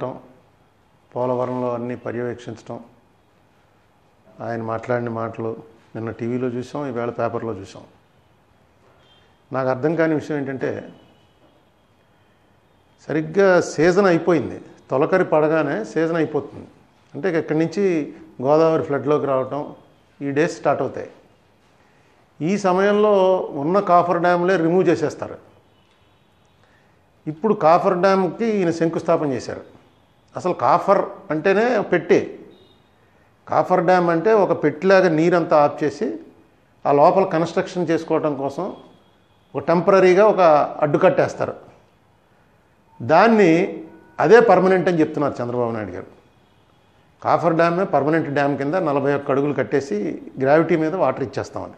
తిరగటం, పోలవరంలో అన్నీ పర్యవేక్షించడం, ఆయన మాట్లాడిన మాటలు నిన్న టీవీలో చూసాం, ఈవేళ పేపర్లో చూసాం. నాకు అర్థం కాని విషయం ఏంటంటే, సరిగ్గా సీజన్ అయిపోయింది, తొలకరి పడగానే సీజన్ అయిపోతుంది. అంటే ఇక్కడి నుంచి గోదావరి ఫ్లడ్లోకి రావటం ఈ డేస్ స్టార్ట్ అవుతాయి. ఈ సమయంలో ఉన్న కాఫర్ డ్యామ్లే రిమూవ్ చేసేస్తారు. ఇప్పుడు కాఫర్ డ్యామ్కి ఈయన శంకుస్థాపన చేశారు. అసలు కాఫర్ అంటేనే పెట్టే. కాఫర్ డ్యామ్ అంటే ఒక పెట్టిలాగా నీరంతా ఆఫ్ చేసి ఆ లోపల కన్స్ట్రక్షన్ చేసుకోవడం కోసం ఒక టెంపరీగా ఒక అడ్డుకట్టేస్తారు. దాన్ని అదే పర్మనెంట్ అని చెప్తున్నారు చంద్రబాబు నాయుడు గారు. కాఫర్ డ్యామే పర్మనెంట్ డ్యామ్ కింద 41 అడుగులు కట్టేసి గ్రావిటీ మీద వాటర్ ఇచ్చేస్తామని.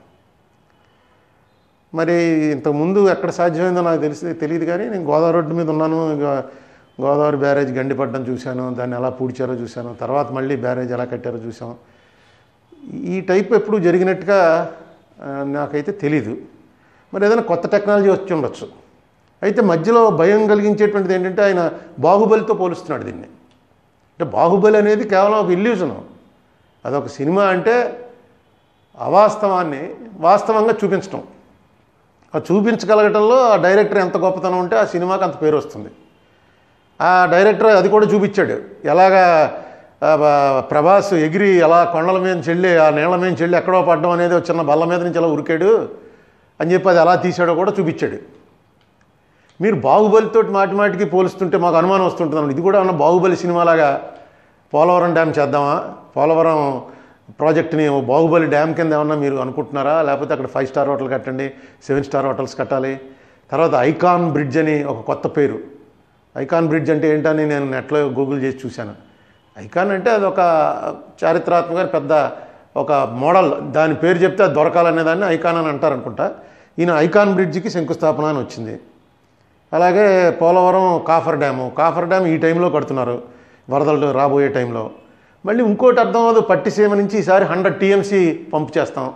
మరి ఇంతకుముందు ఎక్కడ సాధ్యమైందో నాకు తెలియదు, కానీ నేను గోదావరి రోడ్డు మీద ఉన్నాను. గోదావరి బ్యారేజ్ గండిపడ్డం చూశాను, దాన్ని ఎలా పూడ్చారో చూశాను, తర్వాత మళ్ళీ బ్యారేజ్ ఎలా కట్టారో చూసాం. ఈ టైప్ ఎప్పుడు జరిగినట్టుగా నాకైతే తెలీదు. మరి ఏదైనా కొత్త టెక్నాలజీ వచ్చి ఉండొచ్చు. అయితే మధ్యలో భయం కలిగించేటువంటిది ఏంటంటే, ఆయన బాహుబలితో పోలుస్తున్నాడు దీన్ని. అంటే బాహుబలి అనేది కేవలం ఒక ఇల్యూజను, అదొక సినిమా. అంటే అవాస్తవాన్ని వాస్తవంగా చూపించడం, ఆ చూపించగలగటంలో ఆ డైరెక్టర్ ఎంత గొప్పతనం ఉంటే ఆ సినిమాకి అంత పేరు వస్తుంది. ఆ డైరెక్టర్ అది కూడా చూపించాడు. ఎలాగా ప్రభాస్ ఎగిరి అలా కొండల మీద చెల్లి, ఆ నీళ్ళ మీద చెల్లి ఎక్కడో పడ్డం అనేది చిన్న బల్ల మీద నుంచి అలా ఉరికాడు అని చెప్పి అది ఎలా తీసాడో కూడా చూపించాడు. మీరు బాహుబలితో మాటిమాటికి పోలుస్తుంటే మాకు అనుమానం వస్తుంటుంది. ఇది కూడా ఉన్న బాహుబలి సినిమాలాగా పోలవరం డ్యామ్ చేద్దామా, పోలవరం ప్రాజెక్ట్ని బాహుబలి డ్యామ్ కింద ఏమన్నా మీరు అనుకుంటున్నారా? లేకపోతే అక్కడ 5 స్టార్ హోటల్ కట్టండి, 7 స్టార్ హోటల్స్ కట్టాలి. తర్వాత ఐకాన్ బ్రిడ్జ్ అని ఒక కొత్త పేరు. ఐకాన్ బ్రిడ్జ్ అంటే ఏంటని నేను నెట్లో గూగుల్ చేసి చూశాను. ఐకాన్ అంటే అది ఒక చారిత్రాత్మక పెద్ద ఒక మోడల్, దాని పేరు చెప్తే అది దొరకాలనే దాన్ని ఐకాన్ అని అంటారు అనుకుంటా. ఈయన ఐకాన్ బ్రిడ్జికి శంకుస్థాపన అని వచ్చింది. అలాగే పోలవరం కాఫర్ డ్యామ్ ఈ టైంలో కడుతున్నారు, వరదలు రాబోయే టైంలో. మళ్ళీ ఇంకోటి అర్థం అవ్వదు, పట్టిసీమ నుంచి ఈసారి 100 TMC పంపు చేస్తాం.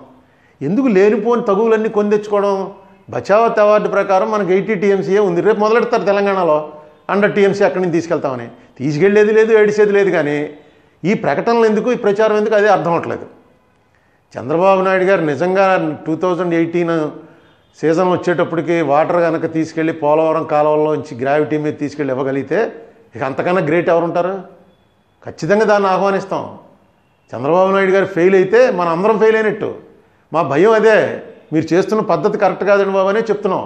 ఎందుకు లేనిపోని తగువులన్నీ కొని తెచ్చుకోవడం? బచావత్ అవార్డు ప్రకారం మనకు 80 TMC ఉంది. రేపు మొదలెడతారు తెలంగాణలో 100 TMC అక్కడి నుంచి తీసుకెళ్తామని. తీసుకెళ్లేది లేదు, ఏడిసేది లేదు. కానీ ఈ ప్రకటనలు ఎందుకు, ఈ ప్రచారం ఎందుకు, అదే అర్థం అవట్లేదు. చంద్రబాబు నాయుడు గారు నిజంగా 2018 సీజన్ వచ్చేటప్పటికి వాటర్ కనుక తీసుకెళ్ళి పోలవరం కాలువల్లో నుంచి గ్రావిటీ మీద తీసుకెళ్ళి ఇవ్వగలిగితే ఇక అంతకన్నా గ్రేట్ ఎవరు ఉంటారు? ఖచ్చితంగా దాన్ని ఆహ్వానిస్తాం. చంద్రబాబు నాయుడు గారు ఫెయిల్ అయితే మనం అందరం ఫెయిల్ అయినట్టు. మా భయం అదే, మీరు చేస్తున్న పద్ధతి కరెక్ట్ కాదండి బాబు అనే చెప్తున్నాం.